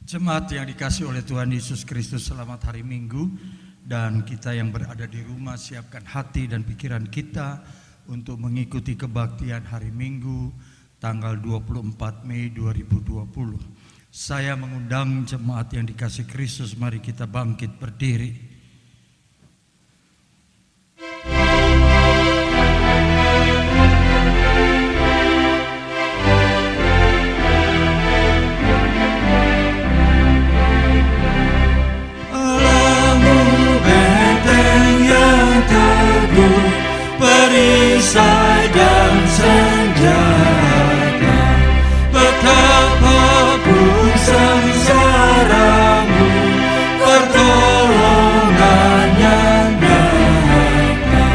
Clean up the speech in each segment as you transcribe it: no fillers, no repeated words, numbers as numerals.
Jemaat yang dikasihi oleh Tuhan Yesus Kristus, selamat hari Minggu. Dan kita yang berada di rumah, siapkan hati dan pikiran kita untuk mengikuti kebaktian hari Minggu tanggal 24 Mei 2020. Saya mengundang jemaat yang dikasihi Kristus, mari kita bangkit berdiri. Perisai dan senjata, betapapun sengsaramu, pertolongannya nyata.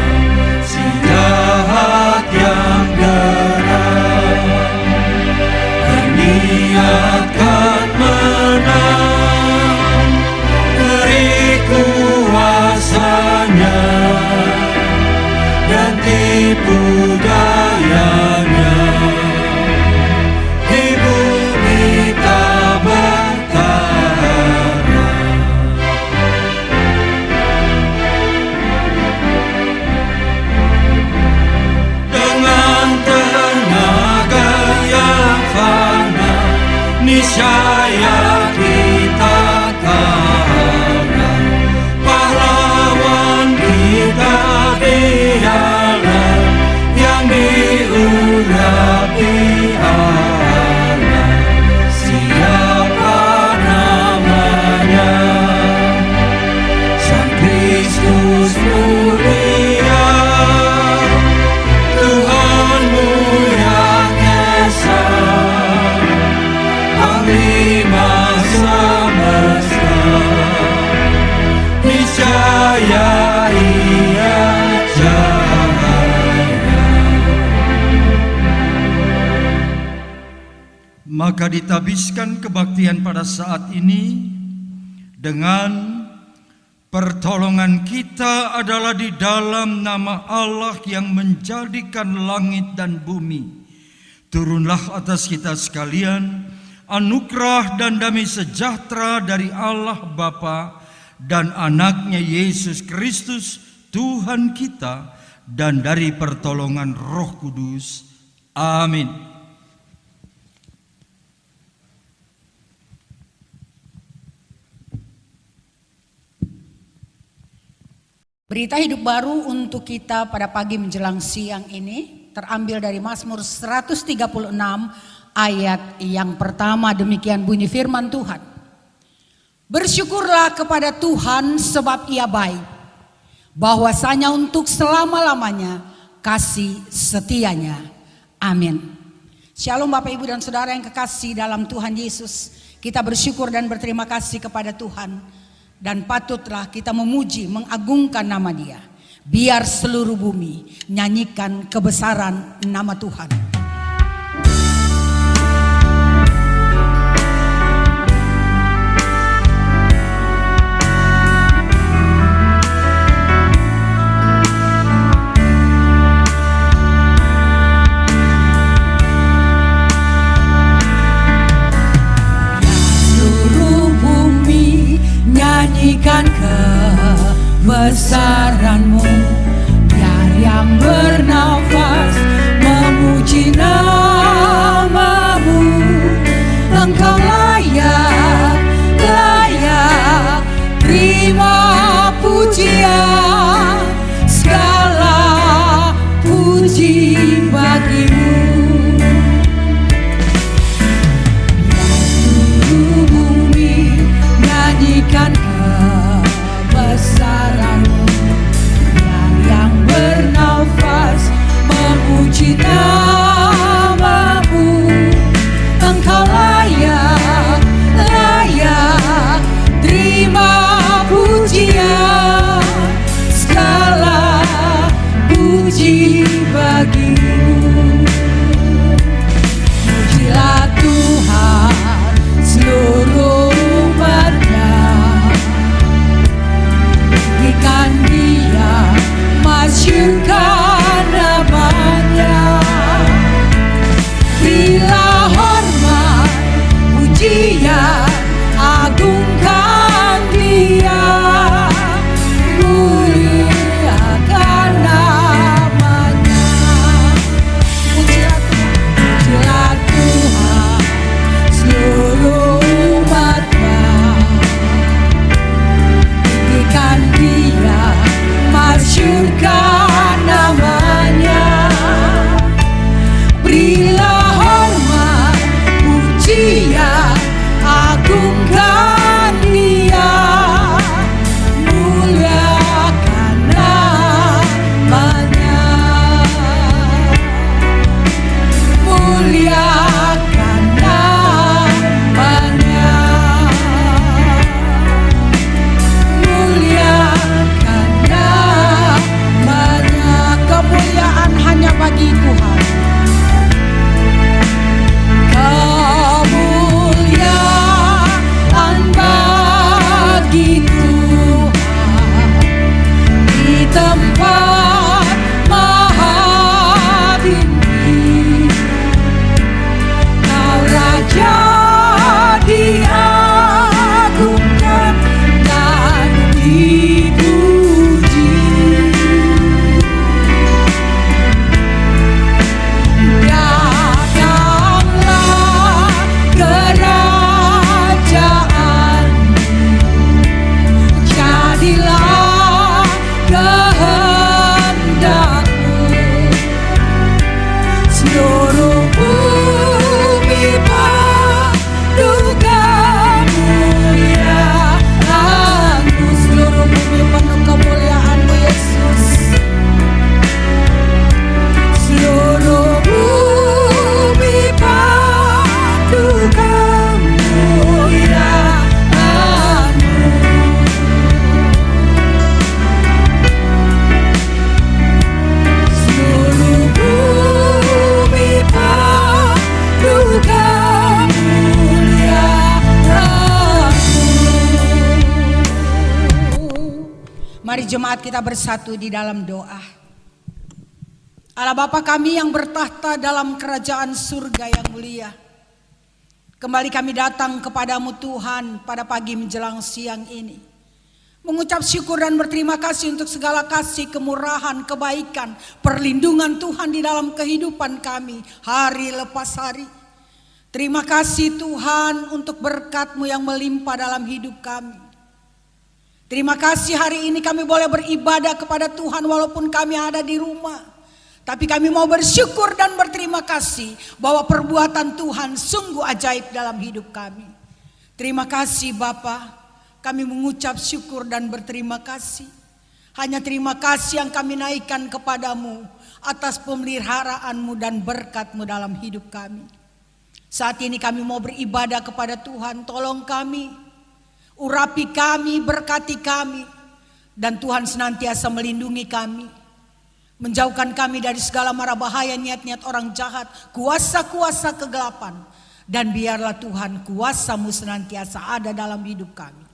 Si jahat yang geram berniatkan menang, beri kuasanya dan tipu dayanya. Di bumi tak bertara, dengan tenaga yang fana, niscaya kita kalah. Pahlawan kita dialah yang diurapi Allah. Siapa namanya? Sang Kristus mulia, Tuhanmu yang esa, Panglima semesta. Niscaya Ia cahaya. Maka ditabiskan kebaktian pada saat ini dengan pertolongan kita adalah di dalam nama Allah yang menjadikan langit dan bumi. Turunlah atas kita sekalian anugerah dan damai sejahtera dari Allah Bapa dan anaknya Yesus Kristus Tuhan kita, dan dari pertolongan Roh Kudus. Amin. Berita hidup baru untuk kita pada pagi menjelang siang ini terambil dari Mazmur 136 ayat yang pertama. Demikian bunyi firman Tuhan. Bersyukurlah kepada Tuhan sebab Ia baik, bahwasanya untuk selama-lamanya kasih setianya. Amin. Shalom Bapak Ibu dan Saudara yang kekasih dalam Tuhan Yesus. Kita bersyukur dan berterima kasih kepada Tuhan. Dan patutlah kita memuji, mengagungkan nama Dia. Biar seluruh bumi nyanyikan kebesaran nama Tuhan. Nyanyikan kebesaran-Mu, biar yang bernafas memuji nama-Mu. Engkau layak, layak terima pujian, segala puji bagi-Mu. Seluruh bumi nyanyikan kebesaran-Mu, yang bernafas memuji nama-Mu. Engkau layak, layak terima pujian, segala puji bagi-Mu. Mari jemaat kita bersatu di dalam doa. Allah Bapa kami yang bertahta dalam kerajaan surga yang mulia, kembali kami datang kepadamu Tuhan pada pagi menjelang siang ini, mengucap syukur dan berterima kasih untuk segala kasih, kemurahan, kebaikan, perlindungan Tuhan di dalam kehidupan kami hari lepas hari. Terima kasih Tuhan untuk berkat-Mu yang melimpah dalam hidup kami. Terima kasih hari ini kami boleh beribadah kepada Tuhan walaupun kami ada di rumah. Tapi kami mau bersyukur dan berterima kasih bahwa perbuatan Tuhan sungguh ajaib dalam hidup kami. Terima kasih Bapa, kami mengucap syukur dan berterima kasih. Hanya terima kasih yang kami naikkan kepadamu atas pemeliharaanmu dan berkat-Mu dalam hidup kami. Saat ini kami mau beribadah kepada Tuhan, tolong kami, urapi kami, berkati kami, dan Tuhan senantiasa melindungi kami, menjauhkan kami dari segala mara bahaya, niat-niat orang jahat, kuasa-kuasa kegelapan, dan biarlah Tuhan kuasa-Mu senantiasa ada dalam hidup kami.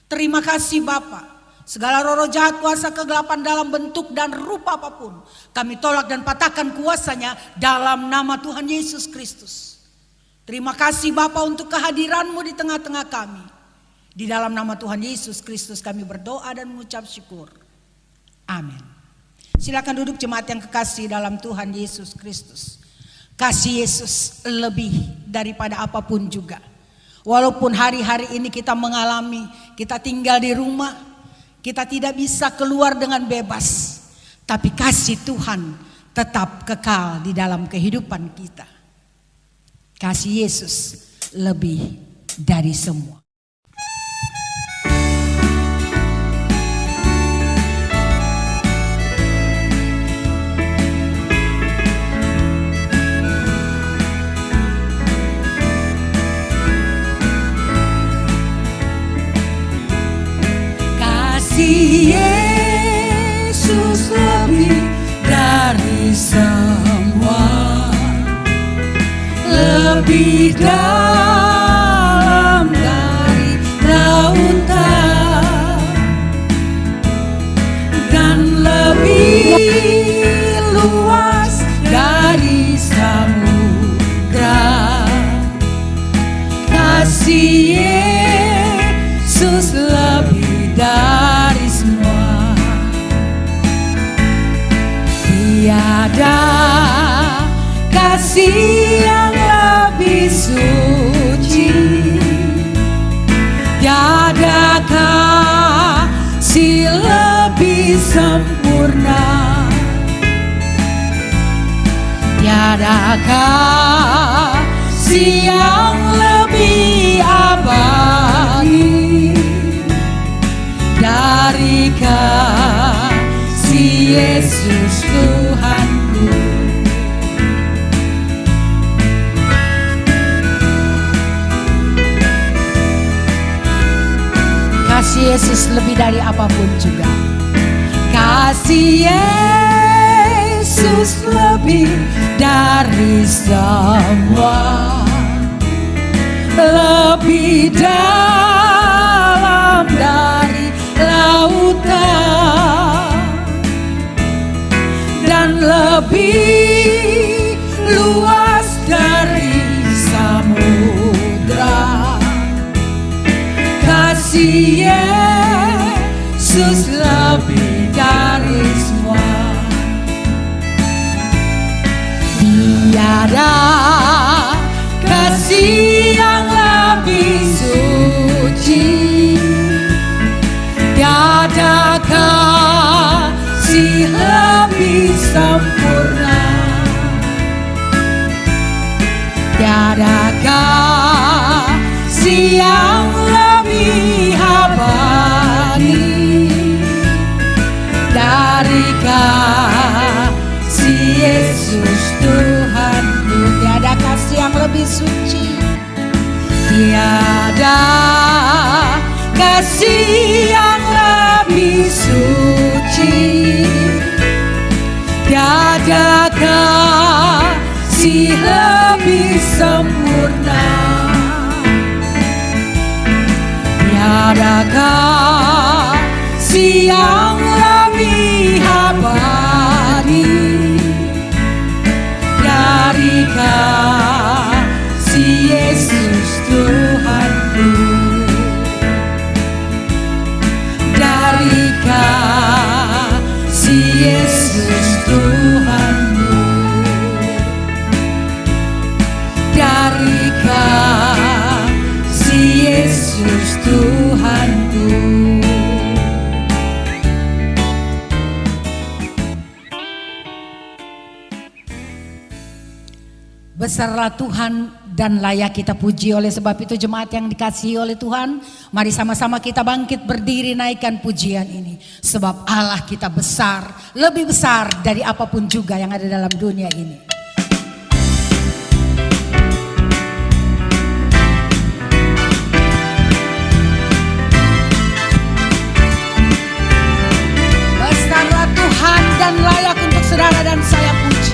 Terima kasih Bapa, segala roh jahat, kuasa kegelapan dalam bentuk dan rupa apapun, kami tolak dan patahkan kuasanya dalam nama Tuhan Yesus Kristus. Terima kasih Bapa untuk kehadiran-Mu di tengah-tengah kami. Di dalam nama Tuhan Yesus Kristus kami berdoa dan mengucap syukur. Amin. Silakan duduk jemaat yang kekasih dalam Tuhan Yesus Kristus. Kasih Yesus lebih daripada apapun juga. Walaupun hari-hari ini kita mengalami, kita tinggal di rumah, kita tidak bisa keluar dengan bebas. Tapi kasih Tuhan tetap kekal di dalam kehidupan kita. Kasih Yesus lebih dari semua. Yesus lebih dari semua, lebih dalam dari lautan, dan lebih luas dari samudra. Kasih Yesus lebih dari semua. Tiada kasih yang lebih suci, tiada kasih lebih sempurna, tiada kasih yang lebih abadi dari kasih Yesus Tuhanku. Kasih Yesus lebih dari apapun juga. Kasih Yesus lebih dari semua, lebih dalam dari lautan, dan lebih luas dari samudra. Kasih Yesus lebih dari semua. Tiada kasih yang lebih suci, tiada kasih lebih sempurna, tiada kasih yang lebih abadi dari kasih Yesus Tuhanku. Tiada kasih yang lebih suci, tiada kasih yang lebih suci, tiada kasih lebih sempurna, tiada kasih yang kasih Yesus Tuhanku, dari kasih Yesus Tuhanku, dari kasih Yesus Tuhanku. Besarlah Tuhan dan layak kita puji. Oleh sebab itu jemaat yang dikasihi oleh Tuhan, mari sama-sama kita bangkit berdiri naikkan pujian ini. Sebab Allah kita besar, lebih besar dari apapun juga yang ada dalam dunia ini. Besarlah Tuhan dan layak untuk saudara dan saya puji.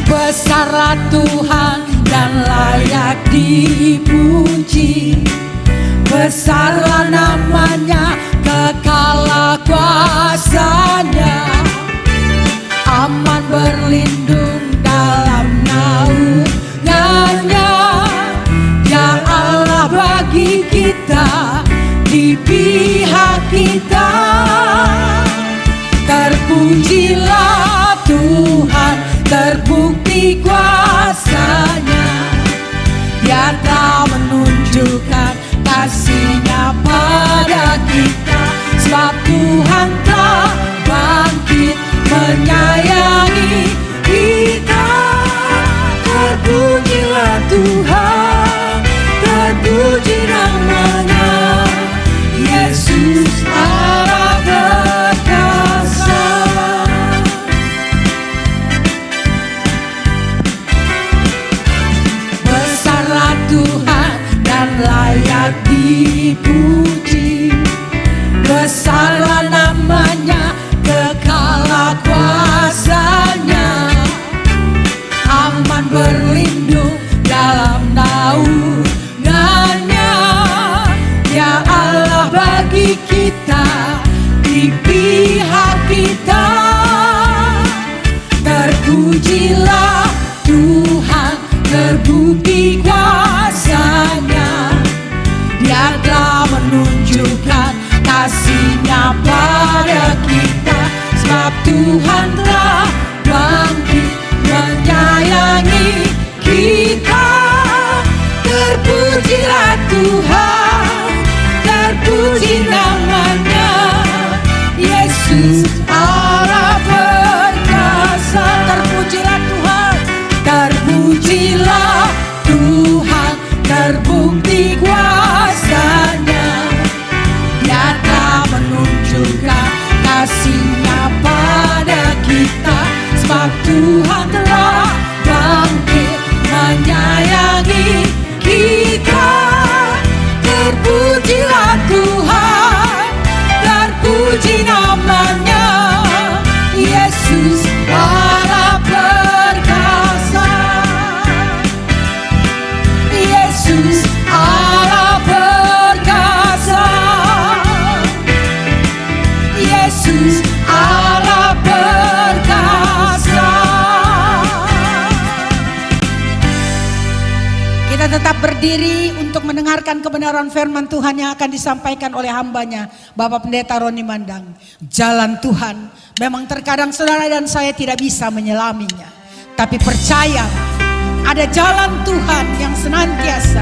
Besarlah Tuhan dan layak dipuji. Besarlah namanya, kekal kuasanya. Aman berlindung dalam naungannya. Ya Allah bagi kita, di pihak kita. Terpujilah Tuhan, terbukti kuasanya. Dia telah menunjukkan kasih-Nya pada kita. Sebab Tuhan telah bangkit menyayangi kita. Terpujilah Tuhan, terpuji namanya, Yesus Allah perkasa. Besarlah Tuhan dan layak dipuji. Besarlah namanya, kekal kuasanya. Aman berlindung dalam naungannya. Ya Allah bagi kita, di pihak kita. Terpujilah Tuhan, terbukti kuasanya. Dia telah menunjukkan kasih-Nya pada kita. Sebab Tuhan telah bangkit menyayangi kita. Terpujilah Tuhan, terpuji namanya, Yesus Allah perkasa. Terpujilah Tuhan, terpujilah Tuhan, terbukti kuasanya. Dia telah menunjukkan kasih-Nya pada kita. Sebab Tuhan telah bangkit menyayangi kita. Terpujilah Tuhan, terpuji namanya, Yesus Allah perkasa. Yesus Allah perkasa. Yesus Allah perkasa. Kita tetap berdiri untuk mendengarkan kebenaran firman Tuhan yang akan disampaikan oleh hambanya, Bapak Pendeta Roni Mandang. Jalan Tuhan memang terkadang saudara dan saya tidak bisa menyelaminya. Tapi percaya, ada jalan Tuhan yang senantiasa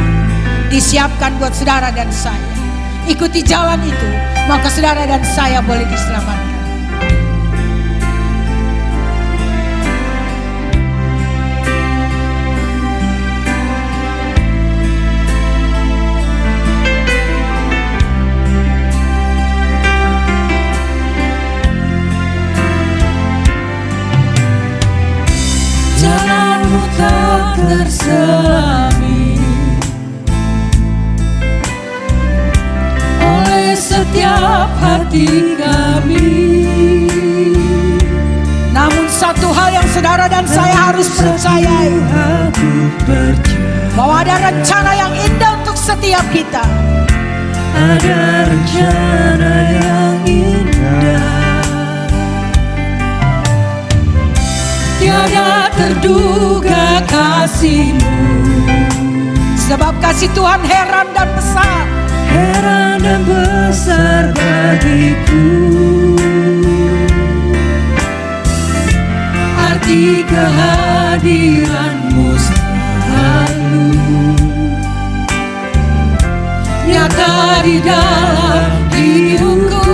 disiapkan buat saudara dan saya. Ikuti jalan itu, maka saudara dan saya boleh diselamatkan. Jalanmu tak terselami oleh setiap hati kami. Namun satu hal yang saudara dan saya harus percayai, bahwa ada rencana yang indah untuk setiap kita. Ada rencana yang indah tiada terduga kasih-Mu. Sebab kasih Tuhan heran dan besar. Heran dan besar bagiku. Arti kehadiran-Mu selalu nyata di dalam hidupku.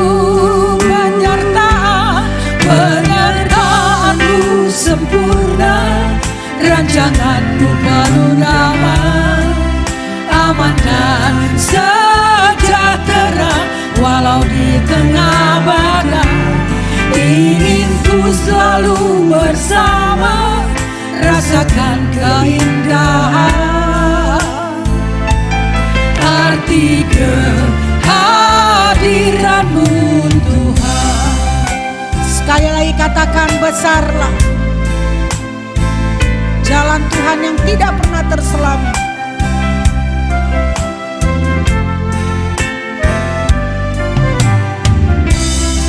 Penyertaan-Mu sempurna, rancangan-Mu penuh damai, aman dan sejahtera walau di tengah badai. Ingin ku selalu bersama, rasakan keindahan arti kehadiran-Mu Tuhan. Sekali lagi katakan, besarlah jalan Tuhan yang tidak pernah terselami.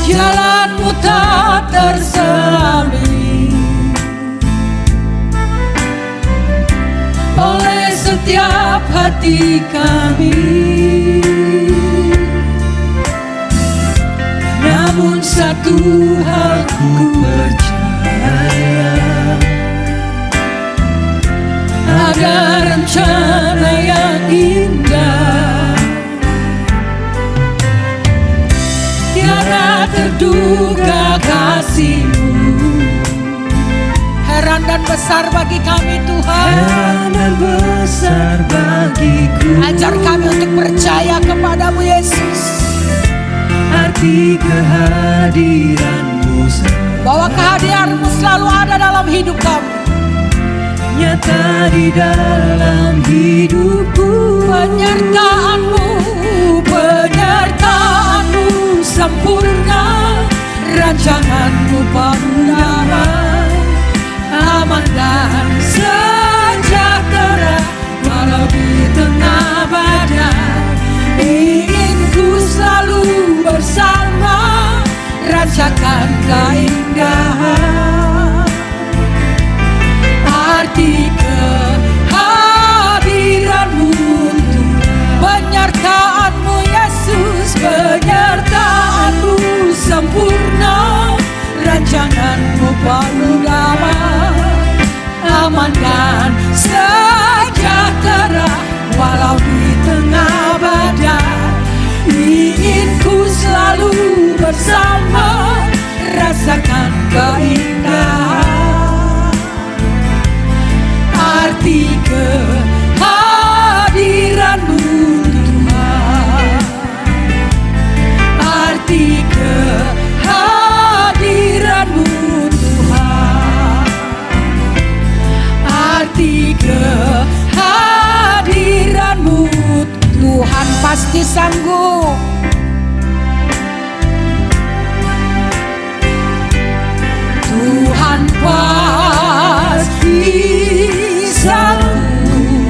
Jalan-Mu tak terselami oleh setiap hati kami. Namun satu hal ku percaya, ada rencana yang indah, tiada terduga kasih-Mu. Heran dan besar bagi kami Tuhan. Heran dan besar bagiku. Ajar kami untuk percaya kepada-Mu Yesus. Arti kehadiran-Mu Bahwa kehadiran-Mu selalu ada dalam hidup kami. nyata di dalam hidupku. Penyertaan-Mu, penyertaan-Mu sempurna, rancangan-Mu penuh damai, aman dan sejahtera walau di tengah badai. Ingin ku selalu bersama, rasakan keindahan arti kehadiran-Mu Tuhan. Penyertaan-Mu Yesus, penyertaan-Mu sempurna, rancangan-Mu penuh damai, aman dan sejahtera walau di tengah badai. Ingin ku selalu bersama, rasakan keindahan arti kehadiran-Mu Tuhan. Arti kehadiran-Mu Tuhan. Arti kehadiran-Mu Tuhan pasti sanggup. Tuhan pasti sanggup.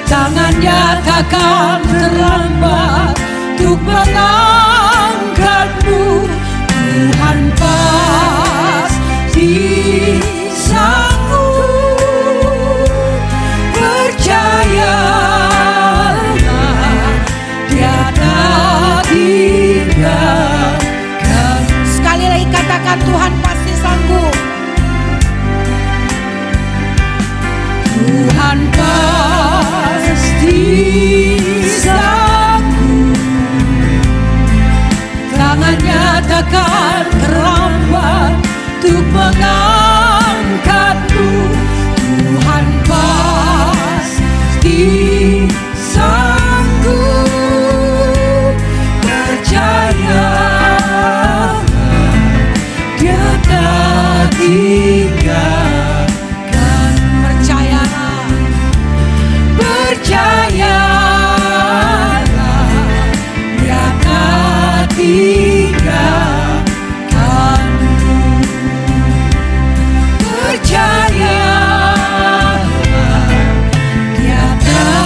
Tangan-Nya takkan terlambat untuk mengangkat-Mu. Tuhan pasti sanggup. Percayalah, Dia tak tinggalkan. Sekali lagi katakan, Tuhan pasti sanggup. Tuhan pasti sanggup. Tangan-Nya takkan terlambat untuk mengangkat-Mu. Tuhan pasti sanggup. Percayalah, Dia tak tinggalkan. Percayalah, percayalah, Dia tak tinggalkan-Mu. Percayalah, Dia tak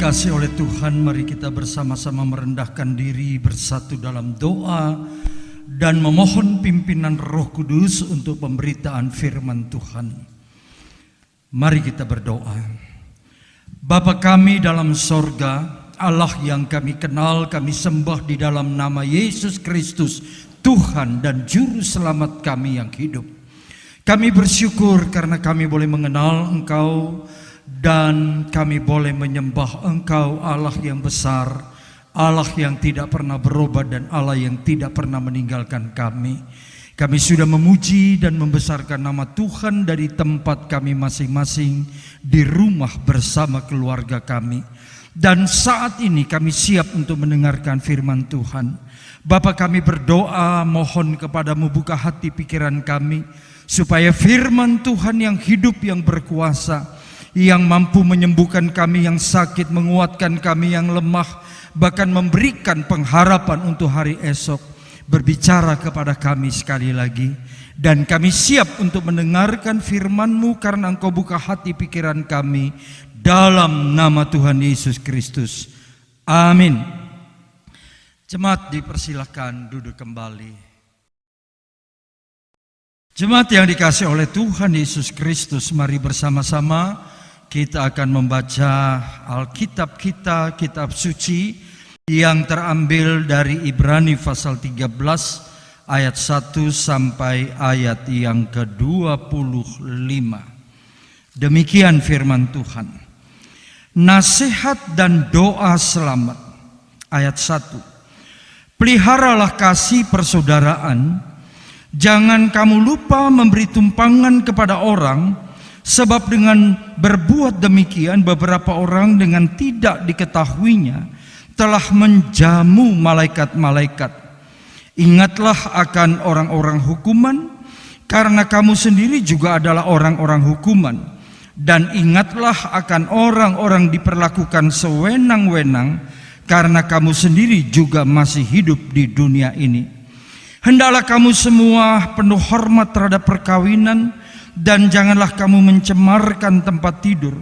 dikasihi oleh Tuhan, mari kita bersama-sama merendahkan diri, bersatu dalam doa dan memohon pimpinan Roh Kudus untuk pemberitaan firman Tuhan. Mari kita berdoa. Bapa kami dalam sorga, Allah yang kami kenal, kami sembah di dalam nama Yesus Kristus, Tuhan dan Juru Selamat kami yang hidup. Kami bersyukur karena kami boleh mengenal Engkau, dan kami boleh menyembah Engkau, Allah yang besar, Allah yang tidak pernah berubah, dan Allah yang tidak pernah meninggalkan kami. Kami sudah memuji dan membesarkan nama Tuhan dari tempat kami masing-masing, di rumah bersama keluarga kami. Dan saat ini kami siap untuk mendengarkan firman Tuhan. Bapa, kami berdoa, mohon kepadamu buka hati pikiran kami, supaya firman Tuhan yang hidup, yang berkuasa, yang mampu menyembuhkan kami yang sakit, menguatkan kami yang lemah, bahkan memberikan pengharapan untuk hari esok, berbicara kepada kami sekali lagi. Dan kami siap untuk mendengarkan firman-Mu karena Engkau buka hati pikiran kami, dalam nama Tuhan Yesus Kristus. Amin. Jemaat dipersilakan duduk kembali. Jemaat yang dikasihi oleh Tuhan Yesus Kristus, mari bersama-sama kita akan membaca Alkitab kita, kitab suci yang terambil dari Ibrani pasal 13 ayat 1 sampai ayat yang ke-25. Demikian firman Tuhan. Nasihat dan doa selamat. Ayat 1. Peliharalah kasih persaudaraan, jangan kamu lupa memberi tumpangan kepada orang, sebab dengan berbuat demikian beberapa orang dengan tidak diketahuinya telah menjamu malaikat-malaikat. Ingatlah akan orang-orang hukuman, karena kamu sendiri juga adalah orang-orang hukuman. Dan ingatlah akan orang-orang diperlakukan sewenang-wenang, karena kamu sendiri juga masih hidup di dunia ini. Hendaklah kamu semua penuh hormat terhadap perkawinan, dan janganlah kamu mencemarkan tempat tidur,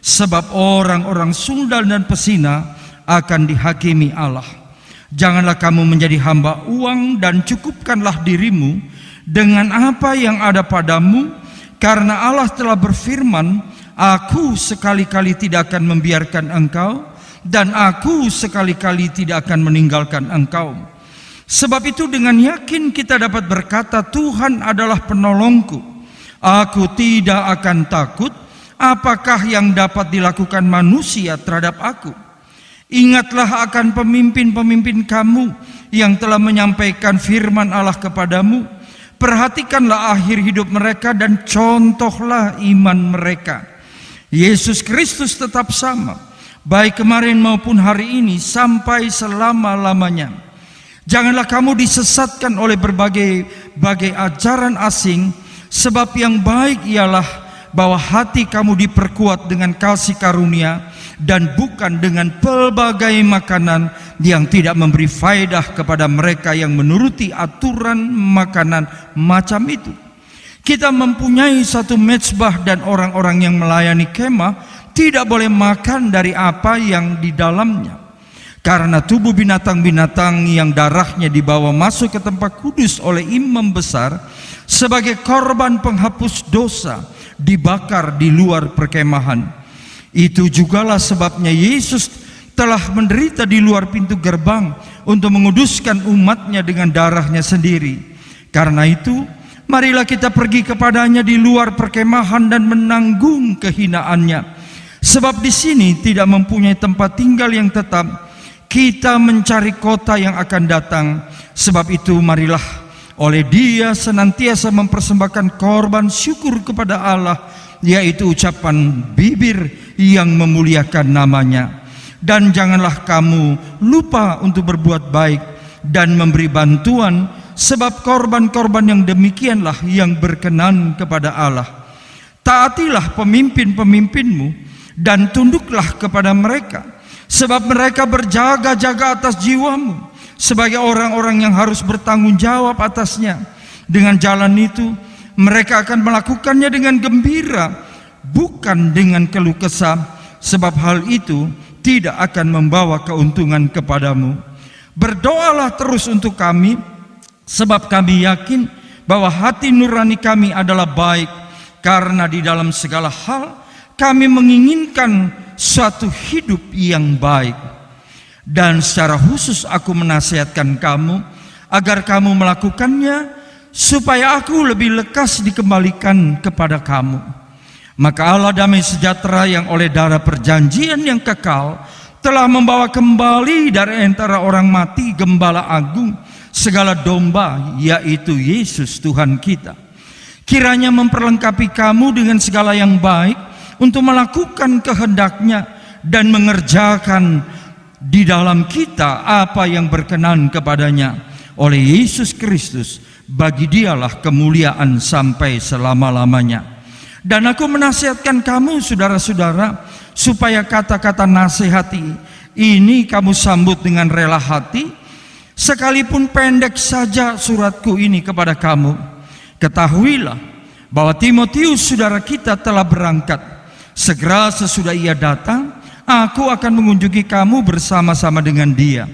sebab orang-orang sundal dan pesina akan dihakimi Allah. Janganlah kamu menjadi hamba uang, dan cukupkanlah dirimu dengan apa yang ada padamu, karena Allah telah berfirman, Aku sekali-kali tidak akan membiarkan engkau, dan Aku sekali-kali tidak akan meninggalkan engkau. Sebab itu dengan yakin kita dapat berkata, Tuhan adalah penolongku. Aku tidak akan takut, apakah yang dapat dilakukan manusia terhadap aku. Ingatlah akan pemimpin-pemimpin kamu yang telah menyampaikan firman Allah kepadamu. Perhatikanlah akhir hidup mereka dan contohlah iman mereka. Yesus Kristus tetap sama, baik kemarin maupun hari ini sampai selama-lamanya. Janganlah kamu disesatkan oleh berbagai ajaran asing, sebab yang baik ialah bahwa hati kamu diperkuat dengan kasih karunia, dan bukan dengan pelbagai makanan yang tidak memberi faedah kepada mereka yang menuruti aturan makanan macam itu. Kita mempunyai satu mezbah, dan orang-orang yang melayani kemah tidak boleh makan dari apa yang di dalamnya, karena tubuh binatang-binatang yang darahnya dibawa masuk ke tempat kudus oleh imam besar sebagai korban penghapus dosa dibakar di luar perkemahan. Itu jugalah sebabnya Yesus telah menderita di luar pintu gerbang untuk menguduskan umatnya dengan darahnya sendiri. Karena itu, marilah kita pergi kepadanya di luar perkemahan dan menanggung kehinaannya. Sebab di sini tidak mempunyai tempat tinggal yang tetap, kita mencari kota yang akan datang. Sebab itu marilah oleh Dia senantiasa mempersembahkan korban syukur kepada Allah, yaitu ucapan bibir yang memuliakan nama-Nya. Dan janganlah kamu lupa untuk berbuat baik dan memberi bantuan, sebab korban-korban yang demikianlah yang berkenan kepada Allah. Taatilah pemimpin-pemimpinmu dan tunduklah kepada mereka, sebab mereka berjaga-jaga atas jiwamu, sebagai orang-orang yang harus bertanggung jawab atasnya. Dengan jalan itu mereka akan melakukannya dengan gembira, bukan dengan keluh kesah, sebab hal itu tidak akan membawa keuntungan kepadamu. Berdoalah terus untuk kami, sebab kami yakin bahwa hati nurani kami adalah baik, karena di dalam segala hal kami menginginkan suatu hidup yang baik. Dan secara khusus aku menasihatkan kamu agar kamu melakukannya, supaya aku lebih lekas dikembalikan kepada kamu. Maka Allah damai sejahtera yang oleh darah perjanjian yang kekal telah membawa kembali dari antara orang mati Gembala Agung segala domba, yaitu Yesus Tuhan kita. Kiranya memperlengkapi kamu dengan segala yang baik untuk melakukan kehendak-Nya dan mengerjakan di dalam kita apa yang berkenan kepadanya oleh Yesus Kristus. Bagi Dialah kemuliaan sampai selama-lamanya. Dan aku menasihatkan kamu saudara-saudara, supaya kata-kata nasihat ini kamu sambut dengan rela hati, sekalipun pendek saja suratku ini kepada kamu. Ketahuilah bahwa Timotius saudara kita telah berangkat. Segera sesudah ia datang, aku akan mengunjungi kamu bersama-sama dengan dia.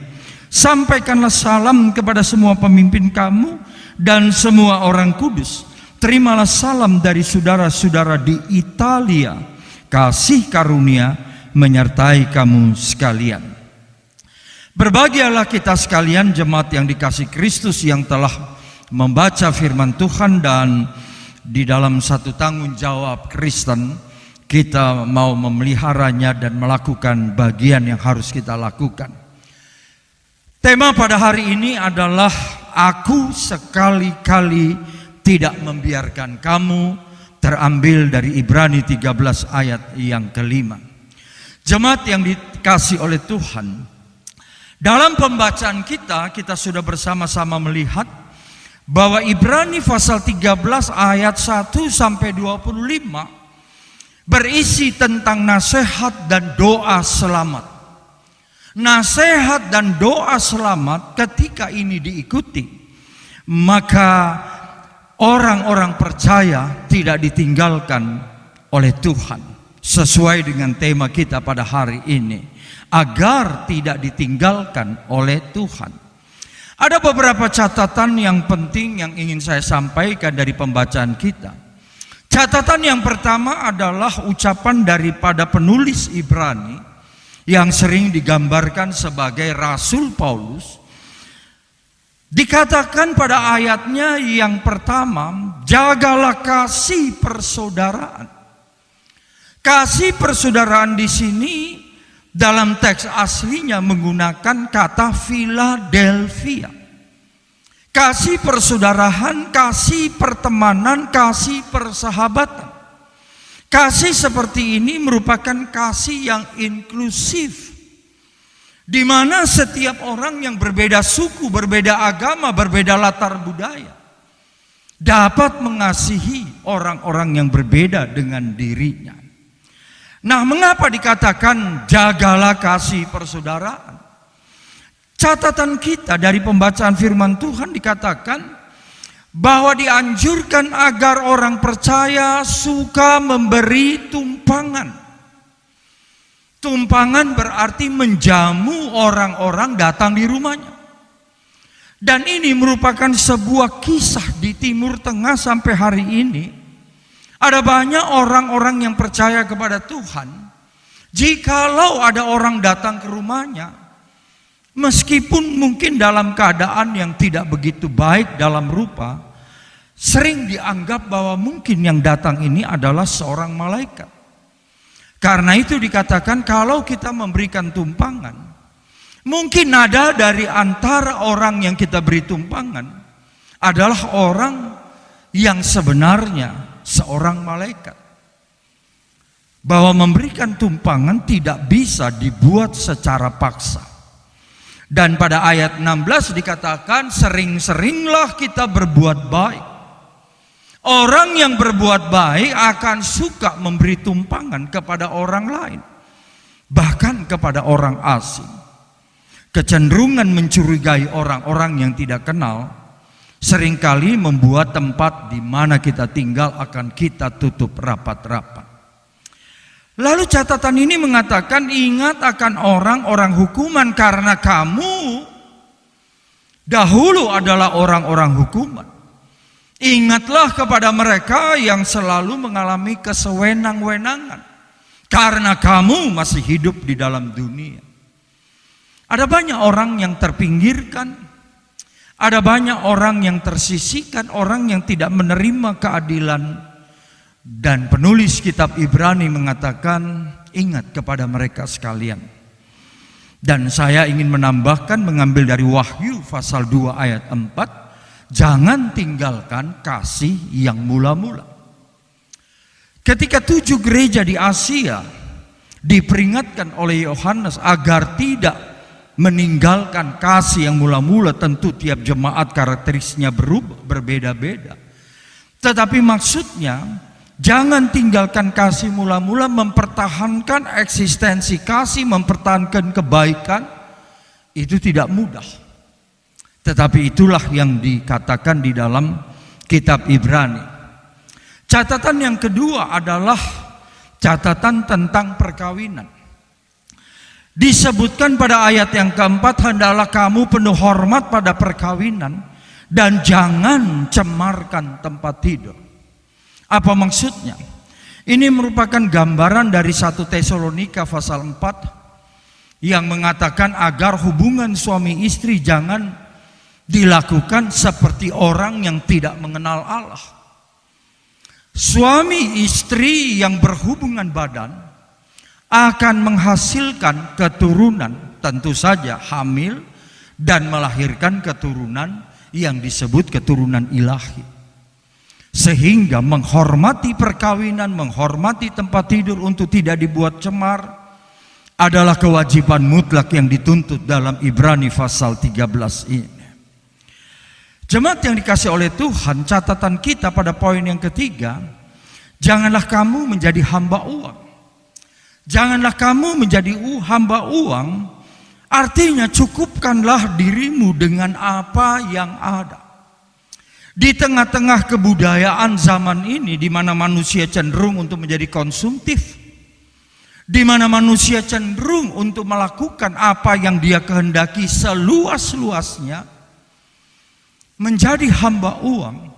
Sampaikanlah salam kepada semua pemimpin kamu dan semua orang kudus. Terimalah salam dari saudara-saudara di Italia. Kasih karunia menyertai kamu sekalian. Berbahagialah kita sekalian, jemaat yang dikasihi Kristus, yang telah membaca firman Tuhan, dan di dalam satu tanggung jawab Kristen kita mau memeliharanya dan melakukan bagian yang harus kita lakukan. Tema pada hari ini adalah aku sekali-kali tidak membiarkan kamu, terambil dari Ibrani 13 ayat yang kelima. Jemaat yang dikasihi oleh Tuhan, dalam pembacaan kita sudah bersama-sama melihat bahwa Ibrani pasal 13 ayat 1 sampai 25 berisi tentang nasihat dan doa selamat. Nasihat dan doa selamat ketika ini diikuti, maka orang-orang percaya tidak ditinggalkan oleh Tuhan. Sesuai dengan tema kita pada hari ini, agar tidak ditinggalkan oleh Tuhan. Ada beberapa catatan yang penting yang ingin saya sampaikan dari pembacaan kita. Catatan yang pertama adalah ucapan daripada penulis Ibrani yang sering digambarkan sebagai Rasul Paulus. Dikatakan pada ayatnya yang pertama, jagalah kasih persaudaraan. Kasih persaudaraan di sini dalam teks aslinya menggunakan kata Philadelphia. Kasih persaudaraan, kasih pertemanan, kasih persahabatan. Kasih seperti ini merupakan kasih yang inklusif, di mana setiap orang yang berbeda suku, berbeda agama, berbeda latar budaya dapat mengasihi orang-orang yang berbeda dengan dirinya. Nah, mengapa dikatakan jagalah kasih persaudaraan? Catatan kita dari pembacaan firman Tuhan dikatakan bahwa dianjurkan agar orang percaya suka memberi tumpangan. Tumpangan berarti menjamu orang-orang datang di rumahnya. Dan ini merupakan sebuah kisah di Timur Tengah sampai hari ini. Ada banyak orang-orang yang percaya kepada Tuhan. Jikalau ada orang datang ke rumahnya, meskipun mungkin dalam keadaan yang tidak begitu baik dalam rupa, sering dianggap bahwa mungkin yang datang ini adalah seorang malaikat. Karena itu dikatakan kalau kita memberikan tumpangan, mungkin ada dari antara orang yang kita beri tumpangan adalah orang yang sebenarnya seorang malaikat. Bahwa memberikan tumpangan tidak bisa dibuat secara paksa. Dan pada ayat 16 dikatakan sering-seringlah kita berbuat baik. Orang yang berbuat baik akan suka memberi tumpangan kepada orang lain, bahkan kepada orang asing. Kecenderungan mencurigai orang-orang yang tidak kenal seringkali membuat tempat di mana kita tinggal akan kita tutup rapat-rapat. Lalu catatan ini mengatakan, ingat akan orang-orang hukuman karena kamu dahulu adalah orang-orang hukuman. Ingatlah kepada mereka yang selalu mengalami kesewenang-wenangan karena kamu masih hidup di dalam dunia. Ada banyak orang yang terpinggirkan, ada banyak orang yang tersisihkan, orang yang tidak menerima keadilan. Dan penulis kitab Ibrani mengatakan, ingat kepada mereka sekalian. Dan saya ingin menambahkan, mengambil dari Wahyu pasal 2 ayat 4, jangan tinggalkan kasih yang mula-mula. Ketika 7 gereja di Asia diperingatkan oleh Yohanes agar tidak meninggalkan kasih yang mula-mula, tentu tiap jemaat karakteristiknya berubah, berbeda-beda. Tetapi maksudnya, jangan tinggalkan kasih mula-mula, mempertahankan eksistensi kasih, mempertahankan kebaikan, itu tidak mudah. Tetapi itulah yang dikatakan di dalam kitab Ibrani. Catatan yang kedua adalah catatan tentang perkawinan. Disebutkan pada ayat yang keempat, hendaklah kamu penuh hormat pada perkawinan dan jangan cemarkan tempat tidur. Apa maksudnya? Ini merupakan gambaran dari 1 Tesalonika pasal 4 yang mengatakan agar hubungan suami istri jangan dilakukan seperti orang yang tidak mengenal Allah. Suami istri yang berhubungan badan akan menghasilkan keturunan, tentu saja hamil dan melahirkan keturunan yang disebut keturunan ilahi. Sehingga menghormati perkawinan, menghormati tempat tidur untuk tidak dibuat cemar adalah kewajiban mutlak yang dituntut dalam Ibrani pasal 13 ini. Jemaat yang dikasih oleh Tuhan, catatan kita pada poin yang ketiga, janganlah kamu menjadi hamba uang. Janganlah kamu menjadi hamba uang, artinya cukupkanlah dirimu dengan apa yang ada. Di tengah-tengah kebudayaan zaman ini, di mana manusia cenderung untuk menjadi konsumtif, di mana manusia cenderung untuk melakukan apa yang dia kehendaki seluas-luasnya, menjadi hamba uang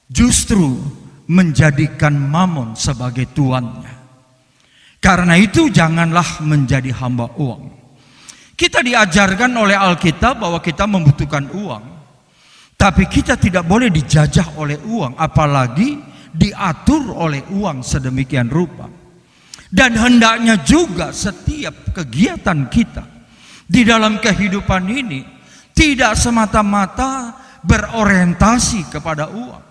justru menjadikan mamon sebagai tuannya. Karena itu janganlah menjadi hamba uang. Kita diajarkan oleh Alkitab bahwa kita membutuhkan uang. Tapi kita tidak boleh dijajah oleh uang, apalagi diatur oleh uang sedemikian rupa. Dan hendaknya juga setiap kegiatan kita di dalam kehidupan ini tidak semata-mata berorientasi kepada uang.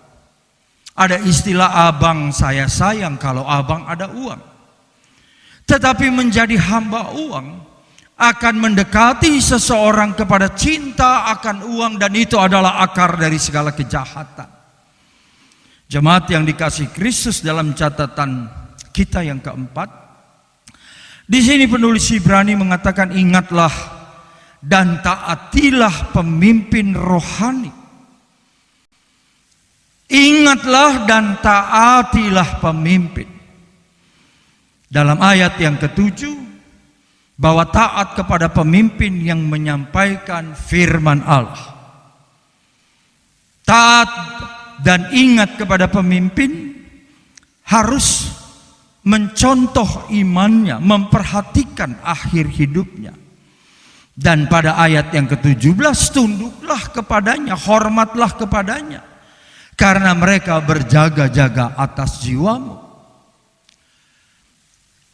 Ada istilah abang saya sayang kalau abang ada uang. Tetapi menjadi hamba uang akan mendekati seseorang kepada cinta akan uang, dan itu adalah akar dari segala kejahatan. Jemaat yang dikasihi Kristus, dalam catatan kita yang keempat, di sini penulis Ibrani mengatakan, ingatlah dan taatilah pemimpin rohani. Ingatlah dan taatilah pemimpin. Dalam ayat yang ketujuh, bahwa taat kepada pemimpin yang menyampaikan firman Allah. Taat dan ingat kepada pemimpin harus mencontoh imannya, memperhatikan akhir hidupnya. Dan pada ayat yang ke-17, tunduklah kepadanya, hormatlah kepadanya, karena mereka berjaga-jaga atas jiwamu.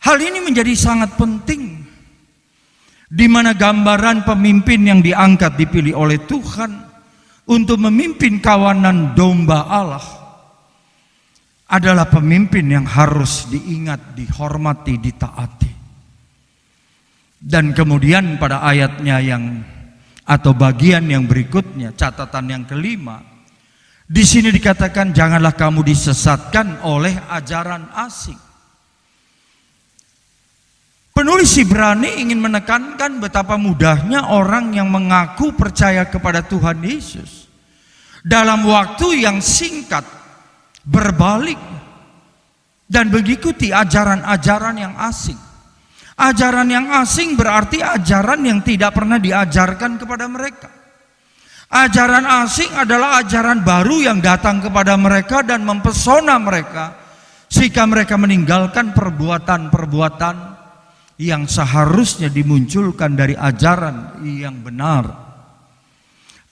Hal ini menjadi sangat penting, di mana gambaran pemimpin yang diangkat dipilih oleh Tuhan untuk memimpin kawanan domba Allah adalah pemimpin yang harus diingat, dihormati, ditaati. Dan kemudian pada ayatnya atau bagian yang berikutnya, catatan yang kelima, di sini dikatakan janganlah kamu disesatkan oleh ajaran asing. Penulis Ibrani ingin menekankan betapa mudahnya orang yang mengaku percaya kepada Tuhan Yesus dalam waktu yang singkat berbalik dan mengikuti ajaran-ajaran yang asing. Ajaran yang asing berarti ajaran yang tidak pernah diajarkan kepada mereka. Ajaran asing adalah ajaran baru yang datang kepada mereka dan mempesona mereka, sehingga mereka meninggalkan perbuatan-perbuatan yang seharusnya dimunculkan dari ajaran yang benar.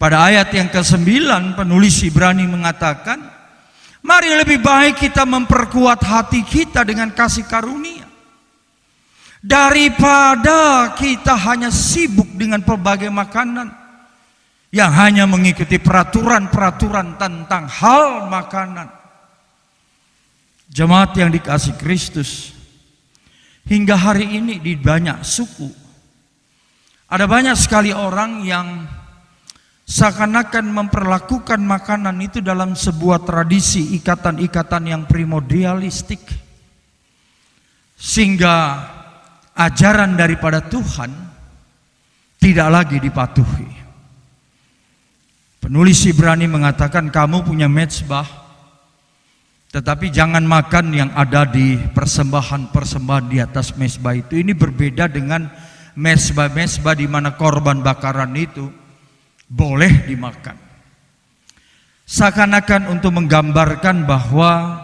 Pada ayat yang ke-9 penulis Ibrani mengatakan, mari lebih baik kita memperkuat hati kita dengan kasih karunia, daripada kita hanya sibuk dengan pelbagai makanan yang hanya mengikuti peraturan-peraturan tentang hal makanan. Jemaat yang dikasihi Kristus, hingga hari ini di banyak suku ada banyak sekali orang yang seakan-akan memperlakukan makanan itu dalam sebuah tradisi, ikatan-ikatan yang primordialistik, sehingga ajaran daripada Tuhan tidak lagi dipatuhi. Penulis Ibrani mengatakan, kamu punya mezbah, tetapi jangan makan yang ada di persembahan-persembahan di atas mezbah itu. Ini berbeda dengan mezbah-mezbah di mana korban bakaran itu boleh dimakan. Seakan-akan untuk menggambarkan bahwa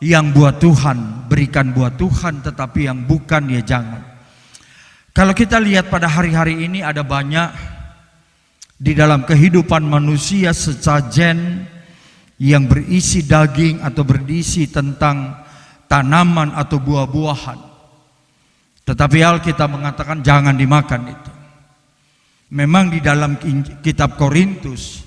yang buat Tuhan, berikan buat Tuhan, tetapi yang bukan ya jangan. Kalau kita lihat pada hari-hari ini ada banyak di dalam kehidupan manusia sesajen yang berisi daging atau berisi tentang tanaman atau buah-buahan. Tetapi Alkitab mengatakan jangan dimakan itu. Memang di dalam kitab Korintus,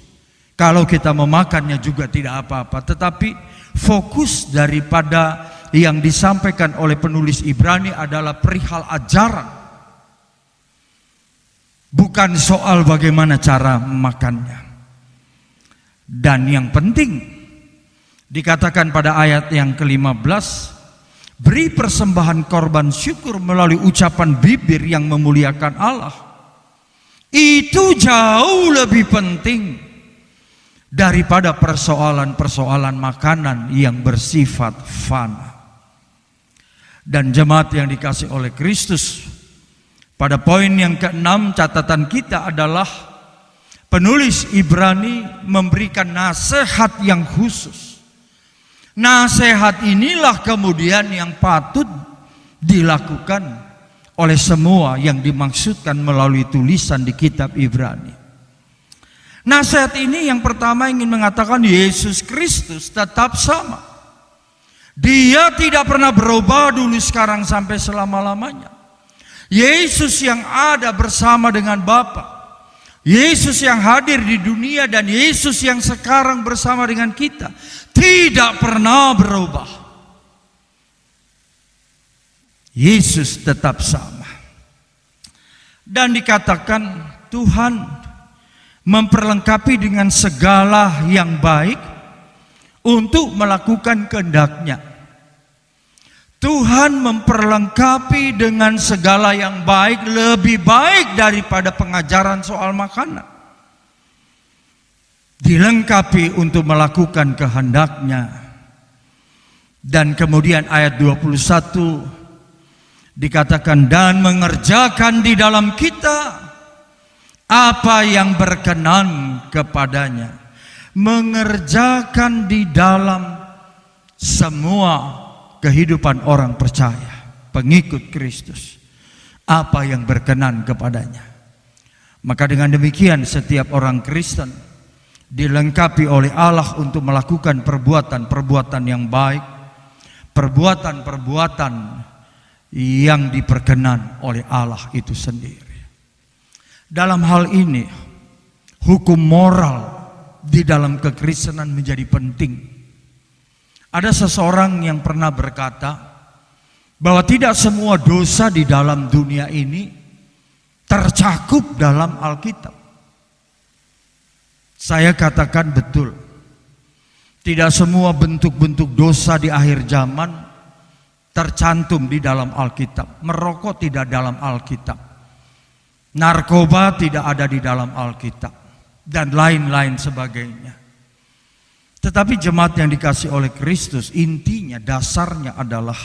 kalau kita memakannya juga tidak apa-apa. Tetapi fokus daripada yang disampaikan oleh penulis Ibrani adalah perihal ajaran, bukan soal bagaimana cara memakannya. Dan yang penting dikatakan pada ayat yang ke-15, beri persembahan korban syukur melalui ucapan bibir yang memuliakan Allah. Itu jauh lebih penting daripada persoalan-persoalan makanan yang bersifat fana. Dan jemaat yang dikasihi oleh Kristus, pada poin yang ke-6 catatan kita adalah penulis Ibrani memberikan nasihat yang khusus. Nasihat inilah kemudian yang patut dilakukan oleh semua yang dimaksudkan melalui tulisan di kitab Ibrani. Nasihat ini yang pertama ingin mengatakan Yesus Kristus tetap sama. Dia tidak pernah berubah dulu, sekarang, sampai selama-lamanya. Yesus yang ada bersama dengan Bapa, Yesus yang hadir di dunia dan Yesus yang sekarang bersama dengan kita tidak pernah berubah. Yesus tetap sama. Dan dikatakan Tuhan memperlengkapi dengan segala yang baik untuk melakukan kehendak-Nya. Tuhan memperlengkapi dengan segala yang baik, lebih baik daripada pengajaran soal makanan. Dilengkapi untuk melakukan kehendak-Nya. Dan kemudian ayat 21 dikatakan, dan mengerjakan di dalam kita apa yang berkenan kepadanya. Mengerjakan di dalam semua kehidupan orang percaya, pengikut Kristus, apa yang berkenan kepadanya. Maka dengan demikian setiap orang Kristen dilengkapi oleh Allah untuk melakukan perbuatan-perbuatan yang baik, perbuatan-perbuatan yang diperkenan oleh Allah itu sendiri. Dalam hal ini, hukum moral di dalam kekristenan menjadi penting. Ada seseorang yang pernah berkata bahwa tidak semua dosa di dalam dunia ini tercakup dalam Alkitab. Saya katakan betul. Tidak semua bentuk-bentuk dosa di akhir zaman tercantum di dalam Alkitab. Merokok tidak dalam Alkitab, narkoba tidak ada di dalam Alkitab, dan lain-lain sebagainya. Tetapi jemaat yang dikasih oleh Kristus, intinya, dasarnya adalah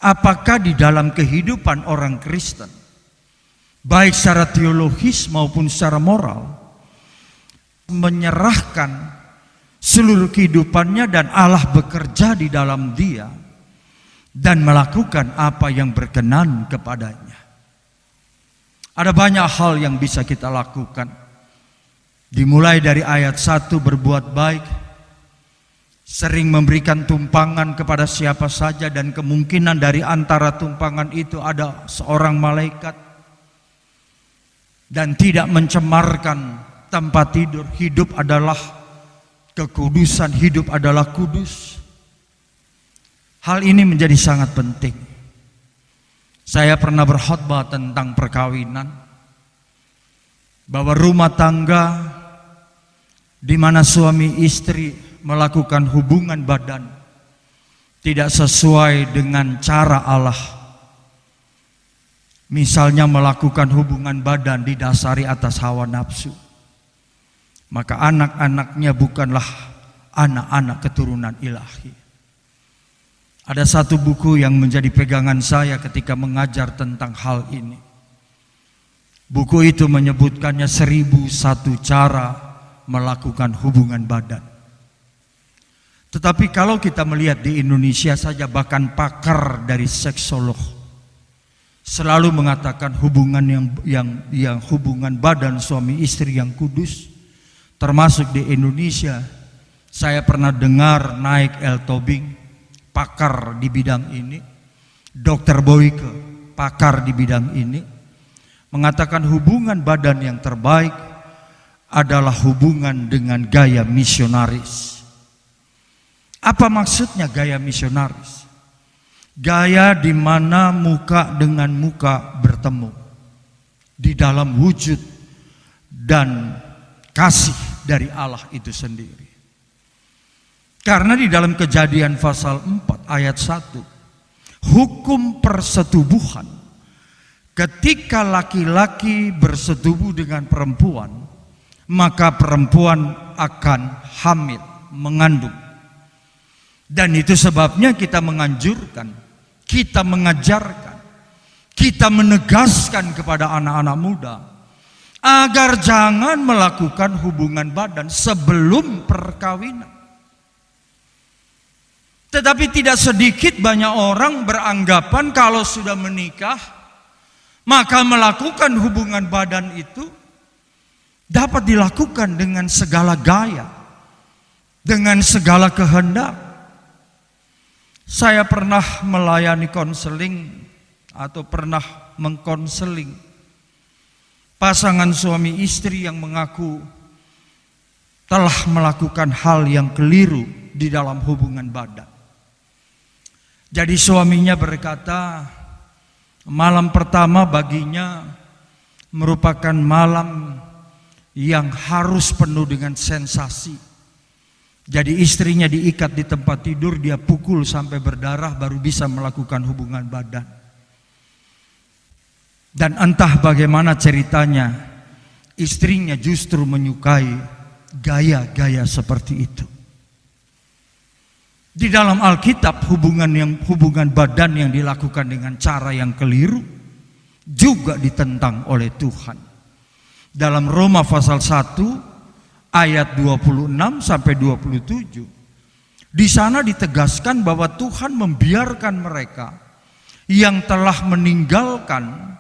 apakah di dalam kehidupan orang Kristen, baik secara teologis maupun secara moral, menyerahkan seluruh kehidupannya dan Allah bekerja di dalam dia dan melakukan apa yang berkenan kepadanya. Ada banyak hal yang bisa kita lakukan. Dimulai dari ayat 1, berbuat baik, sering memberikan tumpangan kepada siapa saja, dan kemungkinan dari antara tumpangan itu ada seorang malaikat, dan tidak mencemarkan tempat tidur. Hidup adalah kekudusan, hidup adalah kudus. Hal ini menjadi sangat penting. Saya pernah berkhotbah tentang perkawinan, bahwa rumah tangga di mana suami istri melakukan hubungan badan tidak sesuai dengan cara Allah. Misalnya melakukan hubungan badan didasari atas hawa nafsu, maka anak-anaknya bukanlah anak-anak keturunan ilahi. Ada satu buku yang menjadi pegangan saya ketika mengajar tentang hal ini. Buku itu menyebutkannya 1001 cara melakukan hubungan badan. Tetapi kalau kita melihat di Indonesia saja, bahkan pakar dari seksolog selalu mengatakan hubungan yang hubungan badan suami istri yang kudus. Termasuk di Indonesia, saya pernah dengar Naik L. Tobing, pakar di bidang ini, Dr. Boyke, pakar di bidang ini, mengatakan hubungan badan yang terbaik adalah hubungan dengan gaya misionaris. Apa maksudnya gaya misionaris? Gaya di mana muka dengan muka bertemu di dalam wujud dan kasih dari Allah itu sendiri. Karena di dalam Kejadian pasal 4 ayat 1, hukum persetubuhan, ketika laki-laki bersetubuh dengan perempuan, maka perempuan akan hamil, mengandung. Dan itu sebabnya kita menganjurkan, kita mengajarkan, kita menegaskan kepada anak-anak muda agar jangan melakukan hubungan badan sebelum perkawinan. Tetapi tidak sedikit banyak orang beranggapan kalau sudah menikah, maka melakukan hubungan badan itu dapat dilakukan dengan segala gaya, dengan segala kehendak. Saya pernah melayani konseling atau pernah mengkonseling pasangan suami istri yang mengaku telah melakukan hal yang keliru di dalam hubungan badan. Jadi suaminya berkata, malam pertama baginya merupakan malam yang harus penuh dengan sensasi. Jadi istrinya diikat di tempat tidur, dia pukul sampai berdarah baru bisa melakukan hubungan badan. Dan entah bagaimana ceritanya, istrinya justru menyukai gaya-gaya seperti itu. Di dalam Alkitab, hubungan badan yang dilakukan dengan cara yang keliru juga ditentang oleh Tuhan. Dalam Roma pasal 1 ayat 26 sampai 27, di sana ditegaskan bahwa Tuhan membiarkan mereka yang telah meninggalkan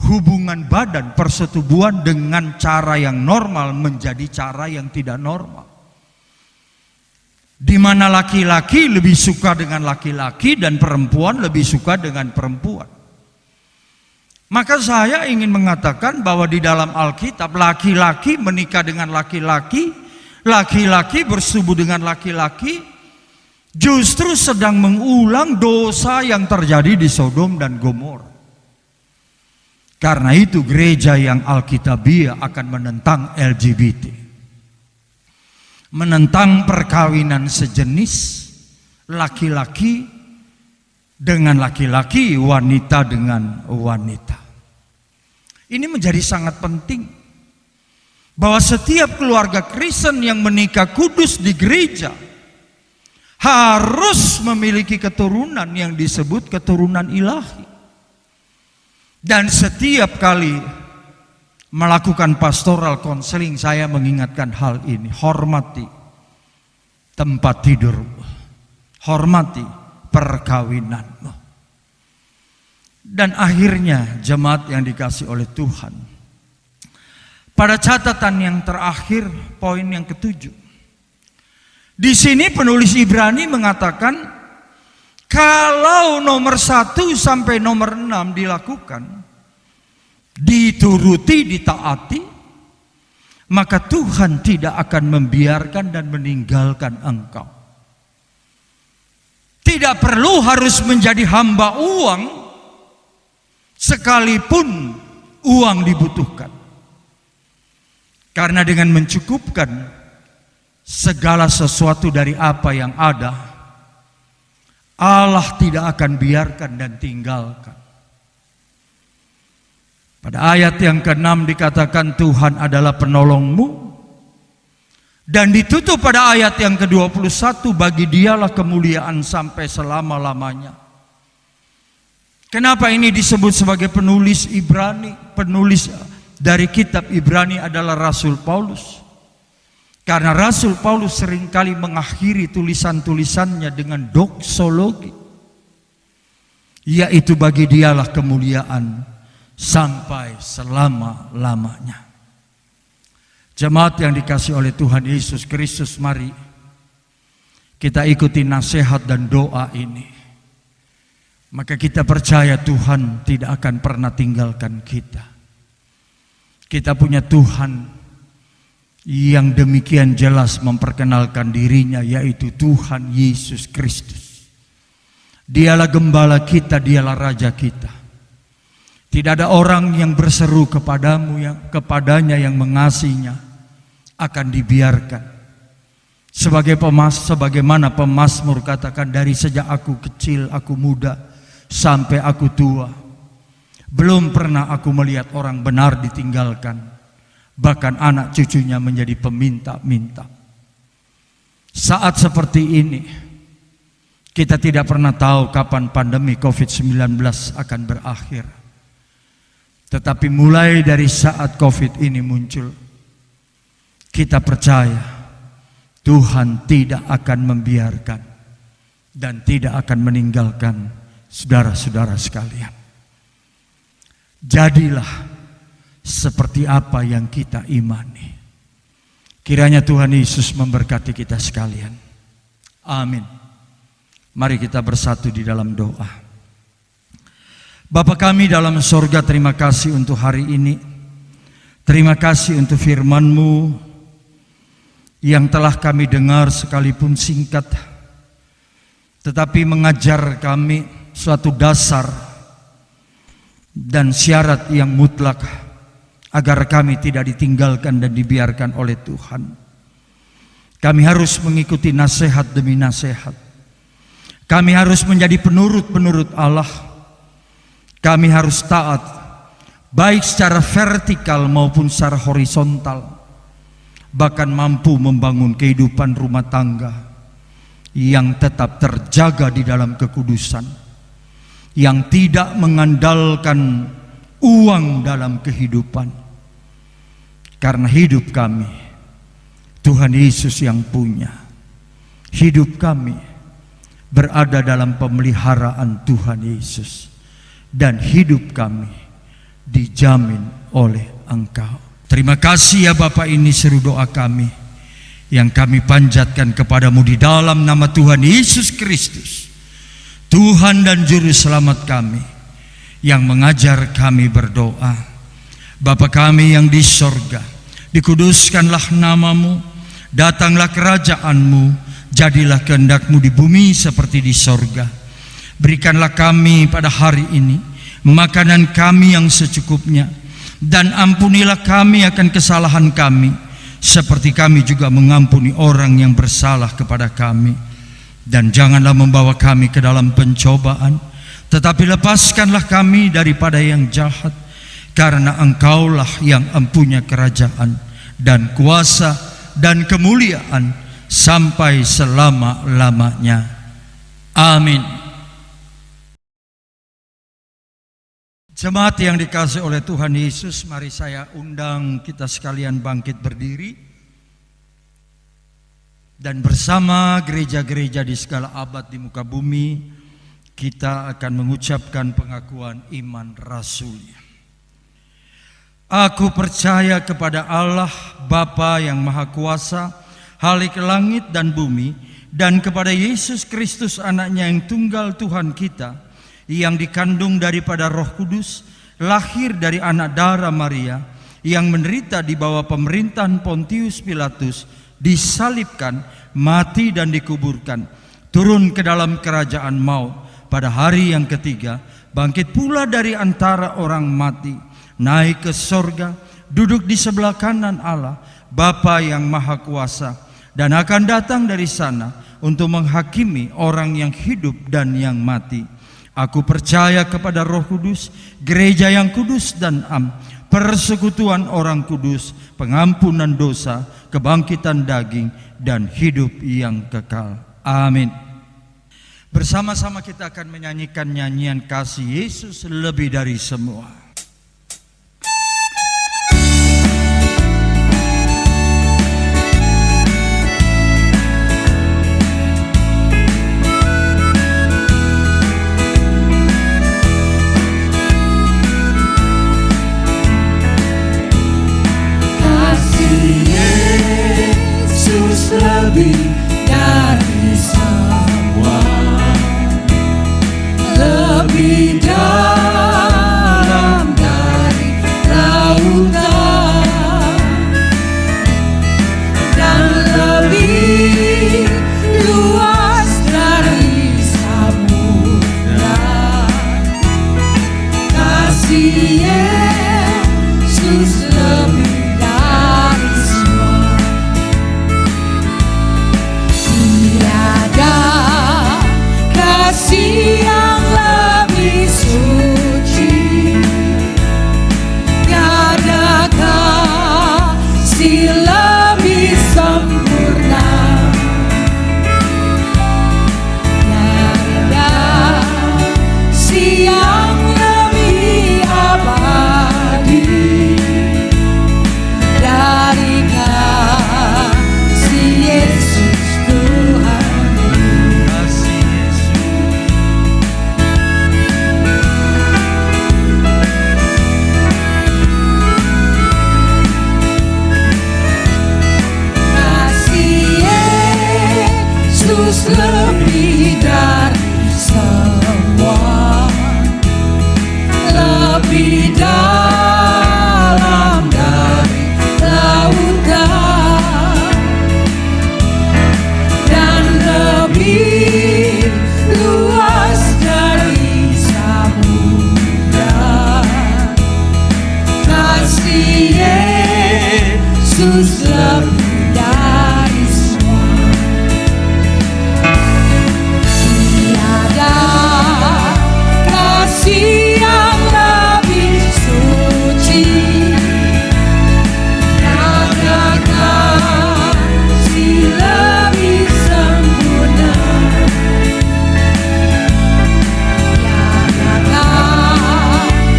hubungan badan, persetubuhan dengan cara yang normal menjadi cara yang tidak normal. Di mana laki-laki lebih suka dengan laki-laki dan perempuan lebih suka dengan perempuan. Maka saya ingin mengatakan bahwa di dalam Alkitab, laki-laki menikah dengan laki-laki, laki-laki bersetubuh dengan laki-laki, justru sedang mengulang dosa yang terjadi di Sodom dan Gomora. Karena itu gereja yang Alkitabiah akan menentang LGBT. Menentang perkawinan sejenis, laki-laki dengan laki-laki, wanita dengan wanita. Ini menjadi sangat penting bahwa setiap keluarga Kristen yang menikah kudus di gereja harus memiliki keturunan yang disebut keturunan ilahi. Dan setiap kali melakukan pastoral konseling, saya mengingatkan hal ini. Hormati tempat tidurmu, hormati perkawinanmu. Dan akhirnya jemaat yang dikasih oleh Tuhan, pada catatan yang terakhir, poin yang ke-7. Di sini penulis Ibrani mengatakan, kalau nomor 1 sampai nomor 6 dilakukan, dituruti, ditaati, maka Tuhan tidak akan membiarkan dan meninggalkan engkau. Tidak perlu harus menjadi hamba uang, sekalipun uang dibutuhkan. Karena dengan mencukupkan segala sesuatu dari apa yang ada, Allah tidak akan biarkan dan tinggalkan. Pada ayat yang ke-6 dikatakan Tuhan adalah penolongmu. Dan ditutup pada ayat yang ke-21, bagi Dialah kemuliaan sampai selama-lamanya. Kenapa ini disebut sebagai penulis Ibrani? Penulis dari kitab Ibrani adalah Rasul Paulus. Karena Rasul Paulus seringkali mengakhiri tulisan-tulisannya dengan doksologi, yaitu bagi Dialah kemuliaan sampai selama-lamanya. Jemaat yang dikasih oleh Tuhan Yesus Kristus, mari kita ikuti nasihat dan doa ini. Maka kita percaya Tuhan tidak akan pernah tinggalkan kita. Kita punya Tuhan yang demikian jelas memperkenalkan dirinya, yaitu Tuhan Yesus Kristus. Dialah gembala kita, Dialah Raja kita. Tidak ada orang yang berseru kepadanya yang mengasihinya akan dibiarkan. Sebagaimana pemazmur katakan, dari sejak aku kecil, aku muda, sampai aku tua, belum pernah aku melihat orang benar ditinggalkan, bahkan anak cucunya menjadi peminta-minta. Saat seperti ini, kita tidak pernah tahu kapan pandemi COVID-19 akan berakhir. Tetapi mulai dari saat COVID ini muncul, kita percaya Tuhan tidak akan membiarkan dan tidak akan meninggalkan saudara-saudara sekalian. Jadilah seperti apa yang kita imani. Kiranya Tuhan Yesus memberkati kita sekalian. Amin. Mari kita bersatu di dalam doa. Bapa kami dalam sorga, terima kasih untuk hari ini. Terima kasih untuk firman-Mu yang telah kami dengar sekalipun singkat, tetapi mengajar kami suatu dasar dan syarat yang mutlak agar kami tidak ditinggalkan dan dibiarkan oleh Tuhan. Kami harus mengikuti nasihat demi nasihat. Kami harus menjadi penurut-penurut Allah. Kami harus taat, baik secara vertikal maupun secara horizontal, bahkan mampu membangun kehidupan rumah tangga yang tetap terjaga di dalam kekudusan, yang tidak mengandalkan uang dalam kehidupan. Karena hidup kami, Tuhan Yesus yang punya. Hidup kami berada dalam pemeliharaan Tuhan Yesus. Dan hidup kami dijamin oleh Engkau. Terima kasih ya Bapa, ini seru doa kami yang kami panjatkan kepadamu di dalam nama Tuhan Yesus Kristus, Tuhan dan Juru Selamat kami, yang mengajar kami berdoa. Bapa kami yang di sorga, dikuduskanlah namamu, datanglah kerajaanmu, jadilah kehendak-Mu di bumi seperti di sorga. Berikanlah kami pada hari ini makanan kami yang secukupnya, dan ampunilah kami akan kesalahan kami, seperti kami juga mengampuni orang yang bersalah kepada kami. Dan janganlah membawa kami ke dalam pencobaan, tetapi lepaskanlah kami daripada yang jahat, karena Engkaulah yang empunya kerajaan dan kuasa dan kemuliaan sampai selama-lamanya. Amin. Jemaat yang dikasihi oleh Tuhan Yesus, mari saya undang kita sekalian bangkit berdiri dan bersama gereja-gereja di segala abad di muka bumi kita akan mengucapkan pengakuan iman rasulnya. Aku percaya kepada Allah Bapa yang Maha Kuasa, Khalik langit dan bumi, dan kepada Yesus Kristus anaknya yang tunggal Tuhan kita, yang dikandung daripada Roh Kudus, lahir dari anak darah Maria, yang menderita di bawah pemerintahan Pontius Pilatus, disalibkan, mati dan dikuburkan, turun ke dalam kerajaan maut, pada hari yang ketiga bangkit pula dari antara orang mati, naik ke sorga, duduk di sebelah kanan Allah Bapa yang Maha Kuasa, dan akan datang dari sana untuk menghakimi orang yang hidup dan yang mati. Aku percaya kepada Roh Kudus, gereja yang kudus dan am, persekutuan orang kudus, pengampunan dosa, kebangkitan daging, dan hidup yang kekal. Amin. Bersama-sama kita akan menyanyikan nyanyian kasih Yesus lebih dari semua. Kasih Yesus lebih dari semua, lebih dalam dari lautan, dan lebih luas dari samudra. Kasih Yesus lebih dari semua. Tiada kasih yang lebih suci, tiada kasih lebih sempurna, tiada kasih yang lebih abadi dari kasih Yesus Tuhan. Kasih Yesus. Kasih Yesus lebih dari semua, lebih dalam dari lautan, dan lebih luas dari samudra. Kasih Yesus lebih dari semua. Tiada kasih yang lebih suci, tiada kasih lebih sempurna, tiada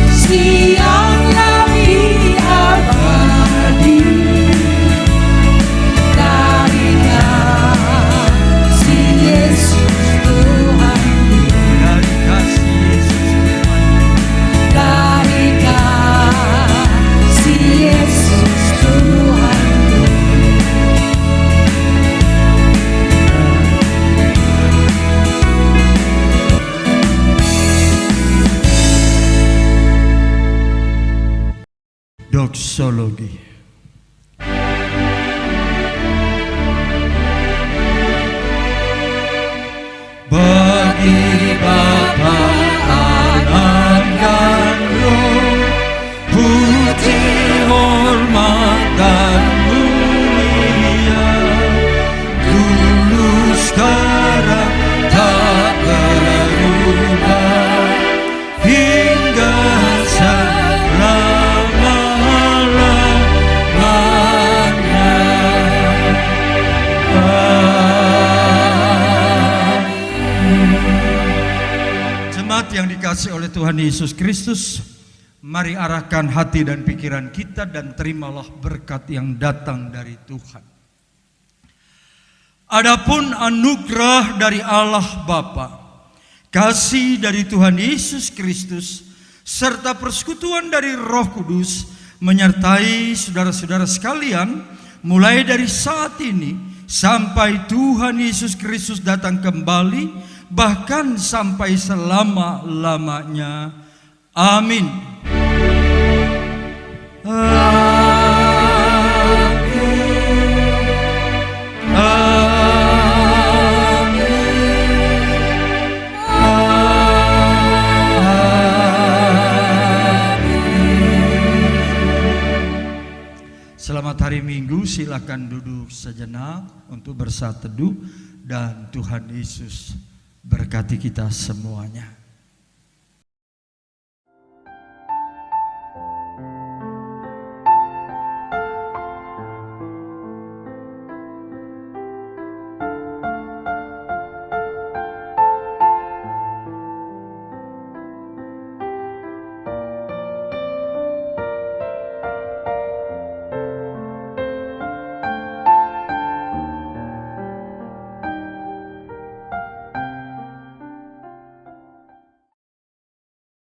kasih yang lebih abadi dari kasih Yesus Tuhan. Dari kasih Yesus Tuhan. Dari kasih Yesus Tuhan. Doksologi. Bagi Bapa, Anak dan Roh, putih hormat dan mulia, dulu sekarang tak berubah, hingga selama-lamanya. Jemaat yang dikasihi oleh Tuhan Yesus Kristus, mari arahkan hati dan pikiran kita dan terimalah berkat yang datang dari Tuhan. Adapun anugerah dari Allah Bapa, kasih dari Tuhan Yesus Kristus, serta persekutuan dari Roh Kudus menyertai saudara-saudara sekalian mulai dari saat ini sampai Tuhan Yesus Kristus datang kembali, bahkan sampai selama-lamanya. Amin. Selamat hari Minggu, silakan duduk sejenak untuk bersaat teduh dan Tuhan Yesus berkati kita semuanya.